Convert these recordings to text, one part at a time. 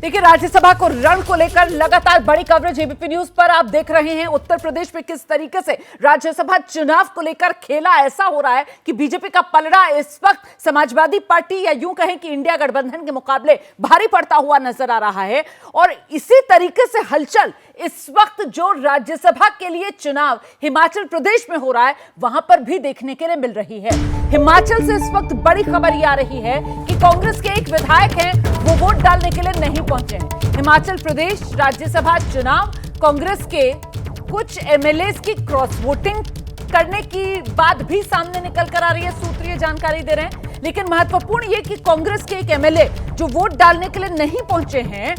देखिए, राज्यसभा को रण को लेकर लगातार बड़ी कवरेज एबीपी न्यूज पर आप देख रहे हैं। उत्तर प्रदेश में किस तरीके से राज्यसभा चुनाव को लेकर खेला ऐसा हो रहा है कि बीजेपी का पलड़ा इस वक्त समाजवादी पार्टी या यूं कहें कि इंडिया गठबंधन के मुकाबले भारी पड़ता हुआ नजर आ रहा है। और इसी तरीके से हलचल इस वक्त जो राज्यसभा के लिए चुनाव हिमाचल प्रदेश में हो रहा है वहां पर भी देखने के लिए मिल रही है। हिमाचल से इस वक्त बड़ी खबर ये आ रही है कि कांग्रेस के एक विधायक हैं, वो वोट डालने के लिए नहीं पहुंचे हैं। हिमाचल प्रदेश राज्यसभा चुनाव कांग्रेस के कुछ एमएलए की क्रॉस वोटिंग करने की बात भी सामने निकल कर आ रही है, सूत्रीय जानकारी दे रहे हैं। लेकिन महत्वपूर्ण यह कि कांग्रेस के एक एमएलए जो वोट डालने के लिए नहीं पहुंचे हैं,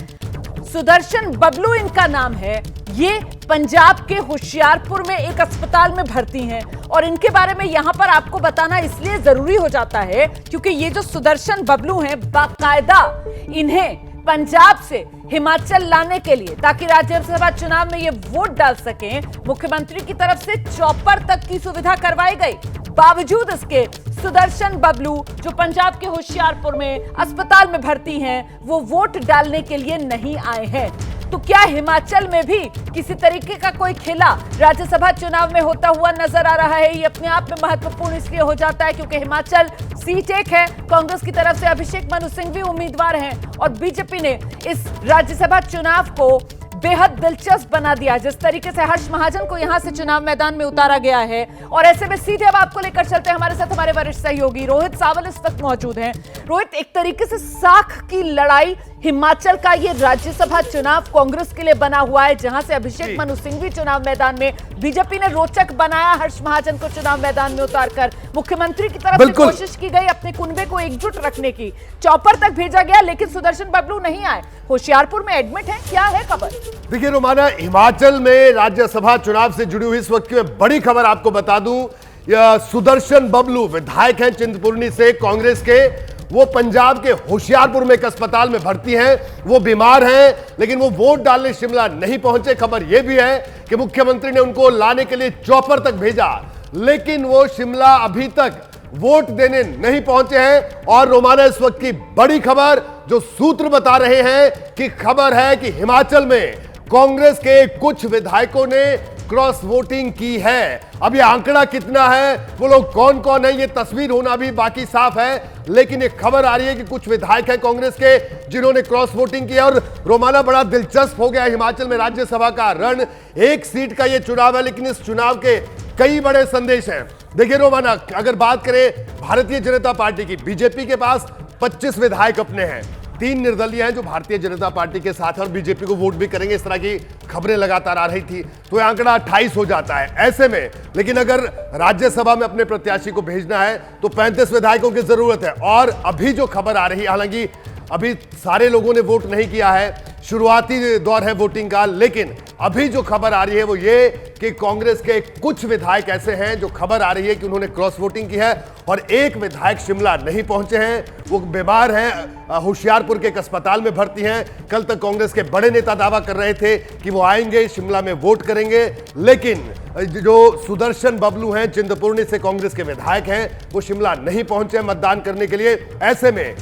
सुदर्शन बबलू इनका नाम है, ये पंजाब के होशियारपुर में एक अस्पताल में भर्ती हैं। और इनके बारे में यहां पर आपको बताना इसलिए जरूरी हो जाता है क्योंकि ये जो सुदर्शन बबलू हैं, बाकायदा इन्हें पंजाब से हिमाचल लाने के लिए ताकि राज्यसभा चुनाव में ये वोट डाल सकें, मुख्यमंत्री की तरफ से चॉपर तक की सुविधा करवाई गई। बावजूद इसके सुदर्शन बबलू जो पंजाब के होशियारपुर में अस्पताल में भर्ती हैं, वो वोट डालने के लिए नहीं आए हैं। तो क्या हिमाचल में भी किसी तरीके का कोई खेला राज्यसभा चुनाव में होता हुआ नजर आ रहा है? ये अपने आप में महत्वपूर्ण इसलिए हो जाता है क्योंकि हिमाचल सीट एक है, कांग्रेस की तरफ से अभिषेक मनु सिंह भी उम्मीदवार हैं और बीजेपी ने इस राज्यसभा चुनाव को बेहद दिलचस्प बना दिया। जिस तरीके से हर्ष महाजन को यहां से चुनाव मैदान में उतारा गया है और ऐसे में सीधे अब आपको लेकर चलते हैं हमारे साथ हमारे वरिष्ठ सहयोगी रोहित सावल इस वक्त मौजूद हैं। रोहित, एक तरीके से साख की लड़ाई हिमाचल का ये राज्यसभा चुनाव कांग्रेस के लिए बना हुआ है, जहां से अभिषेक मनु सिंह भी चुनाव मैदान में, बीजेपी ने रोचक बनाया हर्ष महाजन को चुनाव मैदान में उतारकर, मुख्यमंत्री की तरफ से कोशिश की गई अपने कुनबे को एकजुट रखने की, चॉपर तक भेजा गया लेकिन सुदर्शन बबलू नहीं आए, होशियारपुर में एडमिट है। क्या है खबर? देखिए रोमाना, हिमाचल में राज्यसभा चुनाव से जुड़ी हुई इस वक्त की बड़ी खबर आपको बता दूं। सुदर्शन बबलू विधायक हैं चिंतपूर्णी से कांग्रेस के, वो पंजाब के होशियारपुर में एक अस्पताल में भर्ती हैं, वो बीमार हैं लेकिन वो वोट डालने शिमला नहीं पहुंचे। खबर यह भी है कि मुख्यमंत्री ने उनको लाने के लिए चॉपर तक भेजा लेकिन वो शिमला अभी तक वोट देने नहीं पहुंचे हैं। और रोमाना, इस वक्त की बड़ी खबर जो सूत्र बता रहे हैं कि खबर है कि हिमाचल में कांग्रेस के कुछ विधायकों ने क्रॉस वोटिंग की है। अब ये आंकड़ा कितना है, वो लोग कौन कौन है, ये तस्वीर होना भी बाकी साफ है, लेकिन एक खबर आ रही है कि कुछ विधायक हैं कांग्रेस के जिन्होंने क्रॉस वोटिंग की है। और रोमाना, बड़ा दिलचस्प हो गया हिमाचल में राज्यसभा का रण। एक सीट का ये चुनाव है लेकिन इस चुनाव के कई बड़े संदेश हैं। देखिए रोमाना, अगर बात करें भारतीय जनता पार्टी की, बीजेपी के पास 25 विधायक अपने हैं, 3 निर्दलीय हैं जो भारतीय जनता पार्टी के साथ और बीजेपी को वोट भी करेंगे, इस तरह की खबरें लगातार आ रही थी, तो यह आंकड़ा 28 हो जाता है। ऐसे में लेकिन अगर राज्यसभा में अपने प्रत्याशी को भेजना है तो 35 विधायकों की जरूरत है। और अभी जो खबर आ रही है, हालांकि अभी सारे लोगों ने वोट नहीं किया है, शुरुआती दौर है वोटिंग का, लेकिन अभी जो खबर आ रही है वो ये कि कांग्रेस के कुछ विधायक ऐसे हैं जो खबर आ रही है कि उन्होंने क्रॉस वोटिंग की है और एक विधायक शिमला नहीं पहुंचे हैं, वो बीमार हैं, होशियारपुर के एक अस्पताल में भर्ती हैं। कल तक कांग्रेस के बड़े नेता दावा कर रहे थे कि वो आएंगे शिमला में वोट करेंगे, लेकिन जो सुदर्शन बबलू हैं चिंतपूर्णी से कांग्रेस के विधायक हैं, वो शिमला नहीं पहुंचे मतदान करने के लिए। ऐसे में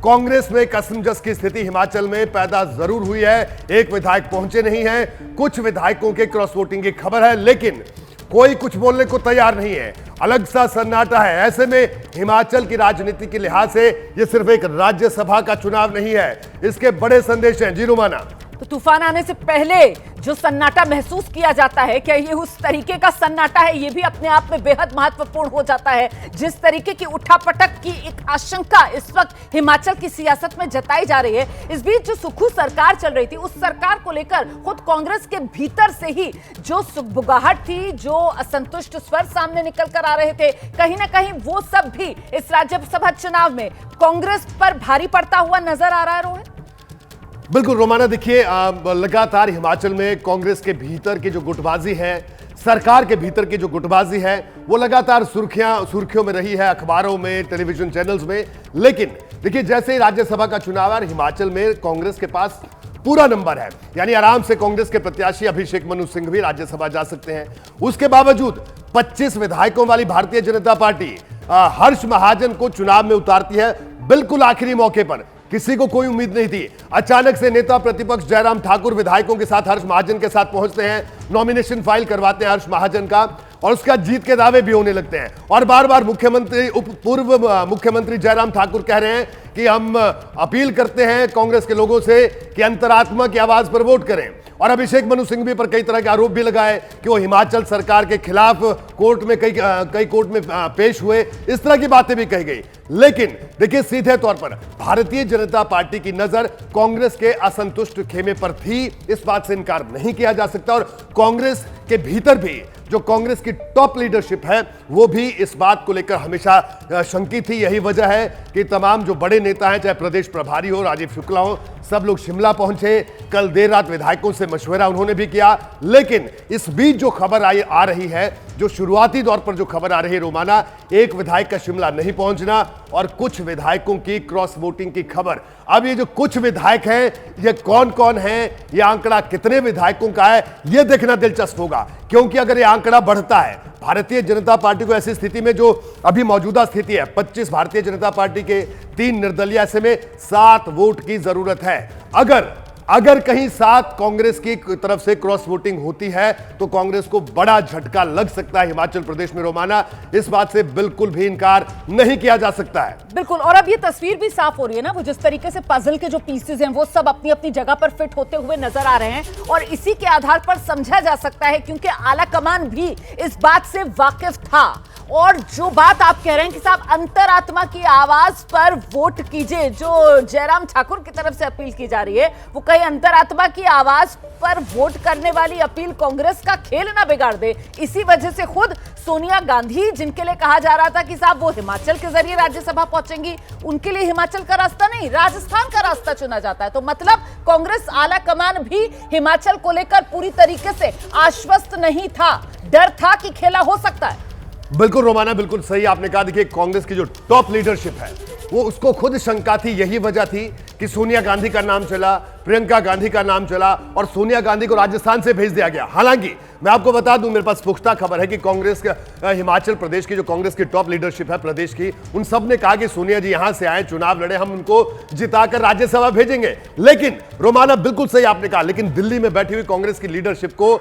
कांग्रेस में कसमजस की स्थिति हिमाचल में पैदा जरूर हुई है। एक विधायक पहुंचे नहीं हैं, कुछ विधायकों के क्रॉस वोटिंग की खबर है लेकिन कोई कुछ बोलने को तैयार नहीं है, अलग सा सन्नाटा है। ऐसे में हिमाचल की राजनीति के लिहाज से यह सिर्फ एक राज्यसभा का चुनाव नहीं है, इसके बड़े संदेश हैं। जी रोमाना, तो तूफान आने से पहले जो सन्नाटा महसूस किया जाता है, क्या ये उस तरीके का सन्नाटा है? ये भी अपने आप में बेहद महत्वपूर्ण हो जाता है। जिस तरीके की उठापटक की एक आशंका इस वक्त हिमाचल की सियासत में जताई जा रही है, इस बीच जो सुक्खू सरकार चल रही थी, उस सरकार को लेकर खुद कांग्रेस के भीतर से ही जो सुगबुगाहट थी, जो असंतुष्ट स्वर सामने निकल कर आ रहे थे, कहीं ना कहीं वो सब भी इस राज्यसभा चुनाव में कांग्रेस पर भारी पड़ता हुआ नजर आ रहा है। रोहित, बिल्कुल रोमाना, देखिए लगातार हिमाचल में कांग्रेस के भीतर की जो गुटबाजी है, सरकार के भीतर की जो गुटबाजी है, वो लगातार सुर्खियों में रही है, अखबारों में, टेलीविजन चैनल्स में। लेकिन देखिए, जैसे ही राज्यसभा का चुनाव है, हिमाचल में कांग्रेस के पास पूरा नंबर है, यानी आराम से कांग्रेस के प्रत्याशी अभिषेक मनु सिंह भी राज्यसभा जा सकते हैं। उसके बावजूद 25 विधायकों वाली भारतीय जनता पार्टी हर्ष महाजन को चुनाव में उतारती है बिल्कुल आखिरी मौके पर। किसी को कोई उम्मीद नहीं थी। अचानक से नेता प्रतिपक्ष जयराम ठाकुर विधायकों के साथ हर्ष महाजन के साथ पहुंचते हैं, नॉमिनेशन फाइल करवाते हैं हर्ष महाजन का, और उसका जीत के दावे भी होने लगते हैं। और बार बार पूर्व मुख्यमंत्री जयराम ठाकुर कह रहे हैं कि हम अपील करते हैं कांग्रेस के लोगों से कि अंतरात्मा की आवाज पर वोट करें। और अभिषेक मनु सिंह भी पर कई तरह के आरोप भी लगाए कि वो हिमाचल सरकार के खिलाफ कोर्ट में कई कोर्ट में पेश हुए, इस तरह की बातें भी कही गई। लेकिन देखिए, सीधे तौर पर भारतीय जनता पार्टी की नजर कांग्रेस के असंतुष्ट खेमे पर थी, इस बात से इनकार नहीं किया जा सकता। और कांग्रेस के भीतर भी जो कांग्रेस की टॉप लीडरशिप है वो भी इस बात को लेकर हमेशा शंकित थी। यही वजह है कि तमाम जो बड़े नेता हैं, चाहे प्रदेश प्रभारी हो, राजीव शुक्ला हो, सब लोग शिमला पहुंचे। कल देर रात विधायकों से मशवरा उन्होंने भी किया। लेकिन इस बीच जो खबर आ रही है, जो शुरुआती दौर पर जो खबर आ रही है रोमाना, एक विधायक का शिमला नहीं पहुंचना और कुछ विधायकों की क्रॉस वोटिंग की खबर। अब ये जो कुछ विधायक हैं, ये कौन कौन हैं, ये आंकड़ा कितने विधायकों का है, ये देखना दिलचस्प होगा। क्योंकि अगर ये आंकड़ा बढ़ता है, भारतीय जनता पार्टी को ऐसी स्थिति में जो अभी मौजूदा स्थिति है, 25 भारतीय जनता पार्टी के 3 निर्दलीय, ऐसे में 7 वोट की जरूरत है। अगर कहीं 7 कांग्रेस की तरफ से क्रॉस वोटिंग होती है तो कांग्रेस को बड़ा झटका लग सकता है हिमाचल प्रदेश में रोमाना। इस बात से बिल्कुल भी इनकार नहीं किया जा सकता है। बिल्कुल, और अब ये तस्वीर भी साफ हो रही है ना, वो जिस तरीके से पजल के जो पीसेस हैं वो सब अपनी अपनी जगह पर फिट होते हुए नजर आ रहे हैं। और इसी के आधार पर समझा जा सकता है, क्योंकि आला कमान भी इस बात से वाकिफ था। और जो बात आप कह रहे हैं कि साहब अंतरात्मा की आवाज पर वोट कीजिए, जो जयराम ठाकुर की तरफ से अपील की जा रही है, वो कहीं अंतरात्मा की आवाज पर वोट करने वाली अपील कांग्रेस का खेल ना बिगाड़ दे। इसी वजह से खुद सोनिया गांधी, जिनके लिए कहा जा रहा था कि साहब वो हिमाचल के जरिए राज्यसभा पहुंचेंगी, उनके लिए हिमाचल का रास्ता नहीं, राजस्थान का रास्ता चुना जाता है। तो मतलब कांग्रेस आला कमान भी हिमाचल को लेकर पूरी तरीके से आश्वस्त नहीं था, डर था कि खेला हो सकता है। बिल्कुल रोमाना, बिल्कुल सही आपने कहा। देखिए, कांग्रेस की जो टॉप लीडरशिप है वो उसको खुद शंका थी। यही वजह थी कि सोनिया गांधी का नाम चला, प्रियंका गांधी का नाम चला और सोनिया गांधी को राजस्थान से भेज दिया गया। हालांकि मैं आपको बता दूं, मेरे पास पुख्ता खबर है कि कांग्रेस का हिमाचल प्रदेश की जो कांग्रेस की टॉप लीडरशिप है प्रदेश की, उन सब ने कहा कि सोनिया जी यहां से आए, चुनाव लड़े, हम उनको जिताकर राज्यसभा भेजेंगे। लेकिन रोमाना, बिल्कुल सही आपने कहा, लेकिन दिल्ली में बैठी हुई कांग्रेस की लीडरशिप को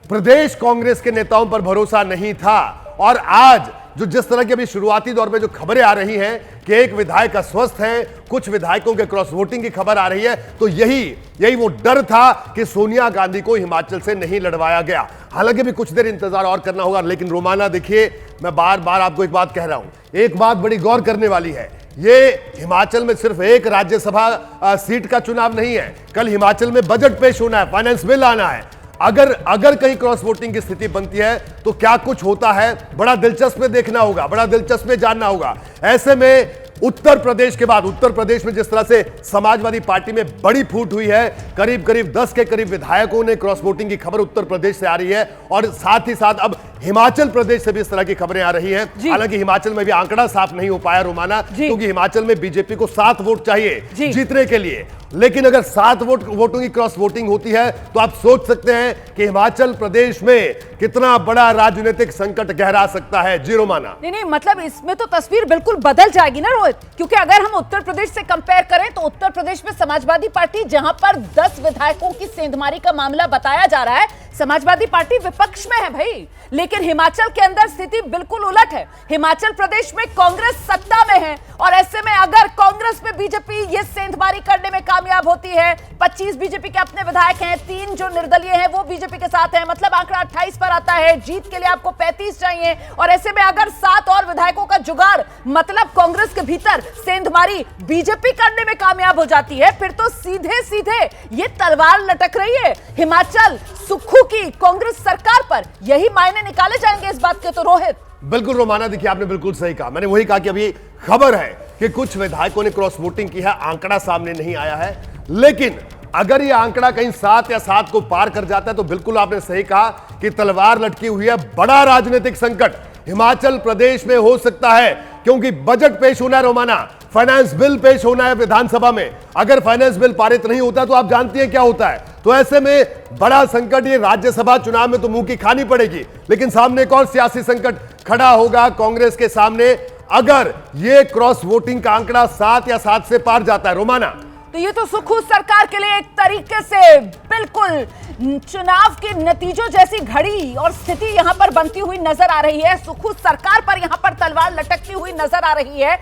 प्रदेश कांग्रेस के नेताओं पर भरोसा नहीं था। और आज जो जिस तरह की अभी शुरुआती दौर में जो खबरें आ रही हैं कि एक विधायक अस्वस्थ हैं, कुछ विधायकों के क्रॉस वोटिंग की खबर आ रही है, तो यही वो डर था कि सोनिया गांधी को हिमाचल से नहीं लड़वाया गया। हालांकि भी कुछ देर इंतजार और करना होगा। लेकिन रोमाना, देखिए, मैं बार बार आपको एक बात कह रहा हूं, एक बात बड़ी गौर करने वाली है। ये हिमाचल में सिर्फ एक राज्यसभा सीट का चुनाव नहीं है, कल हिमाचल में बजट पेश होना है, फाइनेंस बिल आना है। अगर कहीं क्रॉस वोटिंग की स्थिति बनती है तो क्या कुछ होता है, बड़ा दिलचस्प देखना होगा, बड़ा दिलचस्प जानना होगा। ऐसे में उत्तर प्रदेश के बाद, उत्तर प्रदेश में जिस तरह से समाजवादी पार्टी में बड़ी फूट हुई है, करीब 10 के करीब विधायकों ने क्रॉस वोटिंग की खबर उत्तर प्रदेश से आ रही है, और साथ ही साथ अब हिमाचल प्रदेश से भी इस तरह की खबरें आ रही हैं। हालांकि हिमाचल में भी आंकड़ा साफ नहीं हो पाया रोमाना, क्योंकि हिमाचल में बीजेपी को 7 वोट चाहिए जीतने के लिए। लेकिन अगर 7 वोटों की क्रॉस वोटिंग होती है तो आप सोच सकते हैं कि हिमाचल प्रदेश में कितना बड़ा राजनीतिक संकट गहरा सकता है। जी रोमाना, नहीं, मतलब इसमें तो तस्वीर बिल्कुल बदल जाएगी ना रोहित, क्योंकि अगर हम उत्तर प्रदेश से कंपेयर करें तो उत्तर प्रदेश में समाजवादी पार्टी, जहां पर 10 विधायकों की सेंधमारी का मामला बताया जा रहा है, समाजवादी पार्टी विपक्ष में है भाई। लेकिन हिमाचल के अंदर स्थिति बिल्कुल उलट है। हिमाचल प्रदेश में कांग्रेस सत्ता में है, और ऐसे में अगर कांग्रेस में बीजेपी ये सेंधमारी करने में कामयाब होती है, 25 बीजेपी के अपने विधायक हैं, 3 जो निर्दलीय हैं वो बीजेपी के साथ हैं, मतलब आंकड़ा 28 पर आता है। जीत के लिए आपको 35 चाहिए, और ऐसे में अगर 7 और विधायकों का जुगाड़, मतलब कांग्रेस के भीतर सेंधमारी बीजेपी करने में कामयाब हो जाती है, फिर तो सीधे सीधे ये तलवार लटक रही है हिमाचल सुक्खू की कांग्रेस सरकार पर। यही मायने निकाले जाएंगे इस बात के तो रोहित। बिल्कुल रोमाना, देखिए आपने बिल्कुल सही कहा। मैंने वही कहा कि अभी खबर है कि कुछ विधायकों ने क्रॉस वोटिंग की है, आंकड़ा सामने नहीं आया है। लेकिन अगर ये आंकड़ा कहीं 7 या 7 को पार कर जाता है तो बिल्कुल आपने सही कहा कि तलवार लटकी हुई है, बड़ा राजनीतिक संकट हिमाचल प्रदेश में हो सकता है। क्योंकि बजट पेश होना है रोमाना, फाइनेंस बिल पेश होना है विधानसभा में। अगर फाइनेंस बिल पारित नहीं होता तो आप जानती हैं क्या होता है। तो ऐसे में बड़ा संकट, ये राज्यसभा चुनाव में तो मुंह की खानी पड़ेगी, लेकिन सामने एक और सियासी संकट खड़ा होगा कांग्रेस के सामने। अगर ये क्रॉस वोटिंग का आंकड़ा 7 या 7 से पार जाता है रोमाना, तो ये तो सुखू सरकार के लिए एक तरीके से बिल्कुल चुनाव के नतीजों जैसी घड़ी और स्थिति यहां पर बनती हुई नजर आ रही है। सुखू सरकार पर यहां पर तलवार लटकती हुई नजर आ रही है।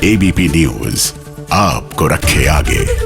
एबीपी न्यूज आपको रखे आगे।